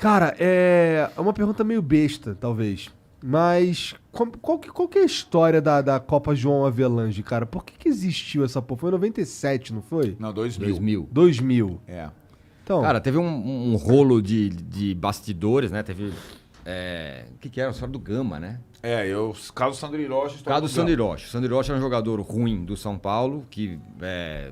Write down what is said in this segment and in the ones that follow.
Cara, é uma pergunta meio besta, talvez. Mas qual que é a história da Copa João Avelange, cara? Por que existiu essa porra? Foi em 97, não foi? Não, 2000. 2000. É. Então, Cara, teve um rolo de bastidores, né? Teve... o que era? A história do Gama, né? O caso Sandro Hiroshi. O caso do Sandro Hiroshi. O Sandro Hiroshi era um jogador ruim do São Paulo, que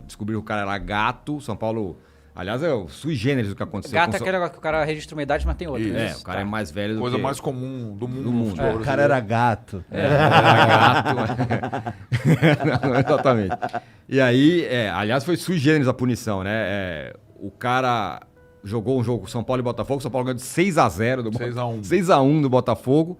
descobriu que o cara era gato. São Paulo... Aliás, é o sui generis o que aconteceu. Gato é aquele negócio que o cara registra uma idade, mas tem outra. Isso. O cara é mais velho do Coisa que... mais comum do mundo. mundo. futebol o cara era gato. Era gato. Não, exatamente. E aí, aliás, foi sui generis a punição, né? O cara jogou um jogo São Paulo e Botafogo, São Paulo ganhou de 6-0 do 6-1. 6-1 do Botafogo.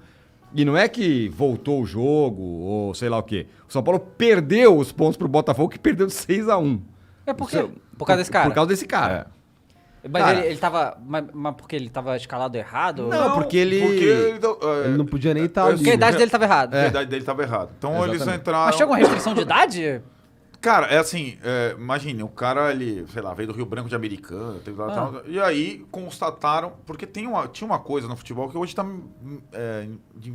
E não é que voltou o jogo ou sei lá o quê. O São Paulo perdeu os pontos pro Botafogo, que perdeu de 6-1. É por quê? Por causa desse cara? Por causa desse cara. Mas Cara, ele tava... Mas porque ele tava escalado errado? Não, porque ele... Ele não podia nem estar ali. Porque a idade dele tava errada. A idade dele estava errada. Então eles Exatamente. entraram... Mas tinha alguma restrição de idade? Cara, é assim, imagine, o cara, ele, sei lá, veio do Rio Branco de Americana, teve lá, tal, e aí constataram, porque tinha uma coisa no futebol que hoje está de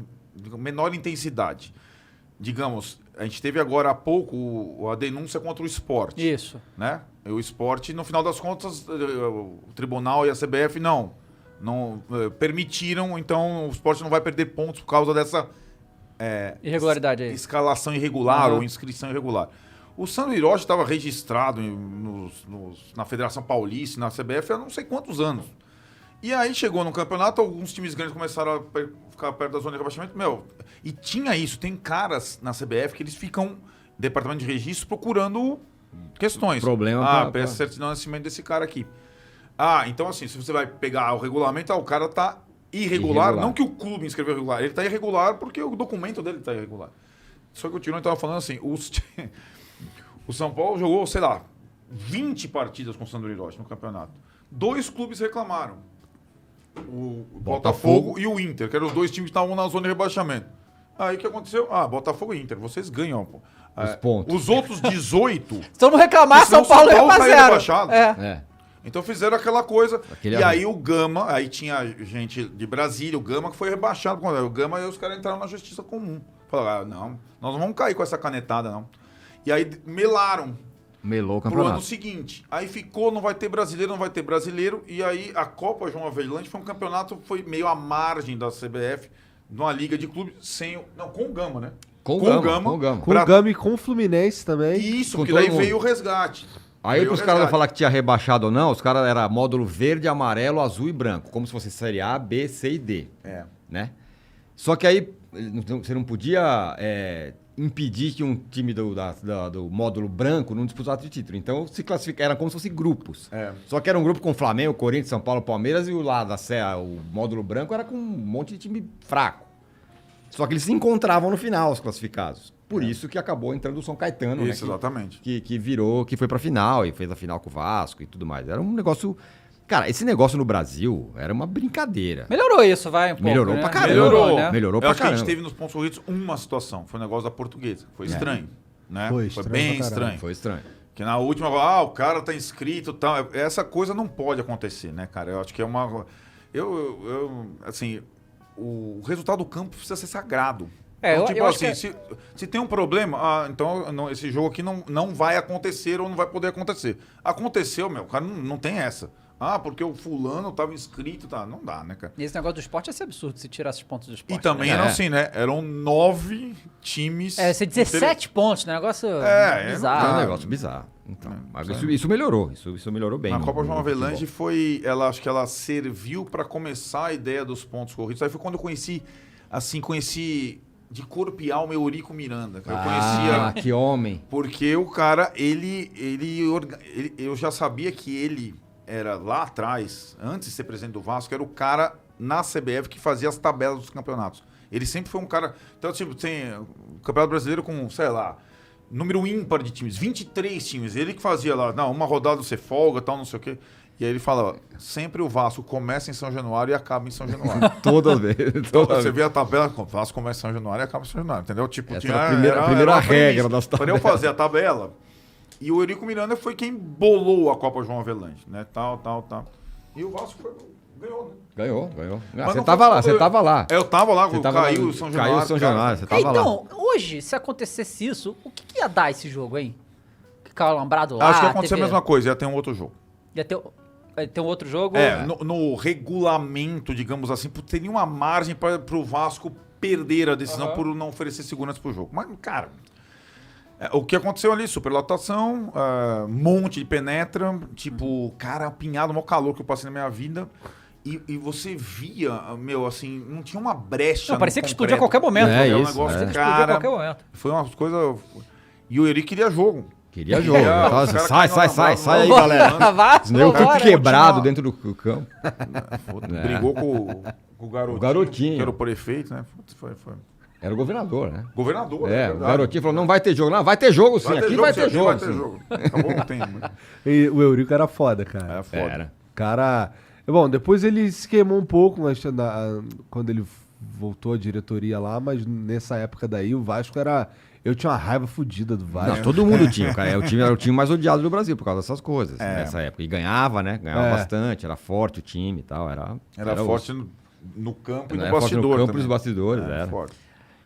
menor intensidade. Digamos, a gente teve agora há pouco a denúncia contra o esporte. Isso. Né? E o esporte, no final das contas, o tribunal e a CBF não permitiram, então o esporte não vai perder pontos por causa dessa Irregularidade aí. escalação irregular ou inscrição irregular. O Sandro Hiroshi estava registrado na Federação Paulista, na CBF, há não sei quantos anos. E aí chegou no campeonato, alguns times grandes começaram a ficar perto da zona de rebaixamento. E tinha isso, tem caras na CBF que eles ficam, departamento de registro, procurando questões. Problema peça certidão de nascimento desse cara aqui. Então assim, se você vai pegar o regulamento, o cara tá irregular. Não que o clube inscreveu irregular, ele tá irregular porque o documento dele tá irregular. Só que o Tirone tava falando assim, o São Paulo jogou, sei lá, 20 partidas com o Sandro Hiroshi no campeonato. 2 clubes reclamaram. O Botafogo e o Inter, que eram os 2 times que estavam na zona de rebaixamento. Aí o que aconteceu? Botafogo e Inter, vocês ganham, pô. Os pontos. Os outros 18... Se eu não reclamar, São Paulo ia pra zero. Então fizeram aquela coisa. Aí o Gama, aí tinha gente de Brasília, o Gama que foi rebaixado. O Gama e os caras entraram na justiça comum. Falaram, não, nós não vamos cair com essa canetada, não. E aí Melou o pro campeonato. ano seguinte. Aí ficou, não vai ter brasileiro. E aí a Copa João Avelange foi um campeonato, foi meio à margem da CBF, numa liga de clubes, com o Gama, né? Com o Gama. Com o Gama e com o Fluminense também. Isso, Com porque todo daí mundo. veio o resgate. Aí pros caras não falar que tinha rebaixado ou não, os caras era módulo verde, amarelo, azul e branco. Como se fosse série A, B, C e D. Né? Só que aí você não podia impedir que um time do módulo branco não disputasse o título. Então se classificaram, era como se fossem grupos. Só que era um grupo com Flamengo, Corinthians, São Paulo, Palmeiras, e o lado o módulo branco era com um monte de time fraco. Só que eles se encontravam no final, os classificados. Por isso que acabou entrando o São Caetano, Isso, né? exatamente. Que foi pra final e fez a final com o Vasco e tudo mais. Era um negócio... Cara, esse negócio no Brasil era uma brincadeira. Melhorou isso, vai um pouco, Melhorou né? pra caramba. Melhorou Eu pra acho que a caramba. gente teve nos pontos corridos uma situação. Foi o negócio da Portuguesa. Foi estranho, né? Foi Foi estranho bem pra caramba. estranho. Foi estranho. Que na última, o cara tá inscrito e tal. Essa coisa não pode acontecer, né, cara? Eu acho que é uma... assim, o resultado do campo precisa ser sagrado. Então, tipo assim, se tem um problema, então esse jogo aqui não vai acontecer ou não vai poder acontecer. Aconteceu, o cara não tem essa. Porque o fulano tava inscrito, tá? Não dá, né, cara? E esse negócio do esporte ia ser absurdo se tirasse os pontos do esporte. E também eram assim, né? Eram 9 times... ser 17 pontos, né? Negócio bizarro. É um negócio bizarro. Então, mas isso melhorou. Isso melhorou bem. A Copa João Avelange acho que ela serviu para começar a ideia dos pontos corridos. Aí foi quando eu conheci de corpo e alma Eurico Miranda. Eu conhecia... que homem. Porque o cara, eu já sabia que ele era lá atrás, antes de ser presidente do Vasco, era o cara na CBF que fazia as tabelas dos campeonatos. Ele sempre foi um cara... Então, tipo, tem o Campeonato Brasileiro com, sei lá, número ímpar de times, 23 times. Ele que fazia lá, uma rodada você folga, tal, não sei o quê. E aí ele fala, sempre o Vasco começa em São Januário e acaba em São Januário. Toda vez. Você vê a tabela, o Vasco começa em São Januário e acaba em São Januário, entendeu? Tipo, essa era a primeira regra das tabelas. Para eu fazer a tabela, e o Eurico Miranda foi quem bolou a Copa João Avelange, né? Tal. E o Vasco foi Ganhou. Mas Você tava lá, você tava lá. Eu tava lá, Você tava caiu lá, o São Januário. Caiu o São Januário, você tava lá. Então, hoje, se acontecesse isso, o que ia dar esse jogo, hein? Ficar alambrado lá, Acho que ia acontecer TV. a mesma coisa, ia ter um outro jogo. Ia ter um outro jogo? No regulamento, digamos assim, teria uma margem para o Vasco perder a decisão por não oferecer segurança pro jogo. Mas, cara, o que aconteceu ali? Superlotação, monte de penetra, tipo, cara, apinhado, o maior calor que eu passei na minha vida. E você via, assim, não tinha uma brecha. Não, parecia que explodia a qualquer momento. Um negócio que, cara, a qualquer momento. Foi umas coisas. E o Eri queria jogo. Queria jogo. Sai aí, galera. Eu fico quebrado dentro do campo. Brigou com o garotinho. Que era o prefeito, né? Foi. Era o governador, né? Governador, o garotinho falou, não vai ter jogo. Não, vai ter jogo sim, aqui vai ter jogo. Vai ter jogo. Acabou não tem. E o Eurico era foda, cara. Era foda. Era. Cara... Bom, depois ele se queimou um pouco quando ele voltou à diretoria lá, mas nessa época daí o Vasco era... Eu tinha uma raiva fodida do Vasco. Não, todo mundo tinha, cara. Era o time mais odiado do Brasil por causa dessas coisas, nessa época. E ganhava, né? Ganhava bastante, era forte o time e tal. Era forte no campo e no bastidor. No campo e nos bastidores, era. Forte.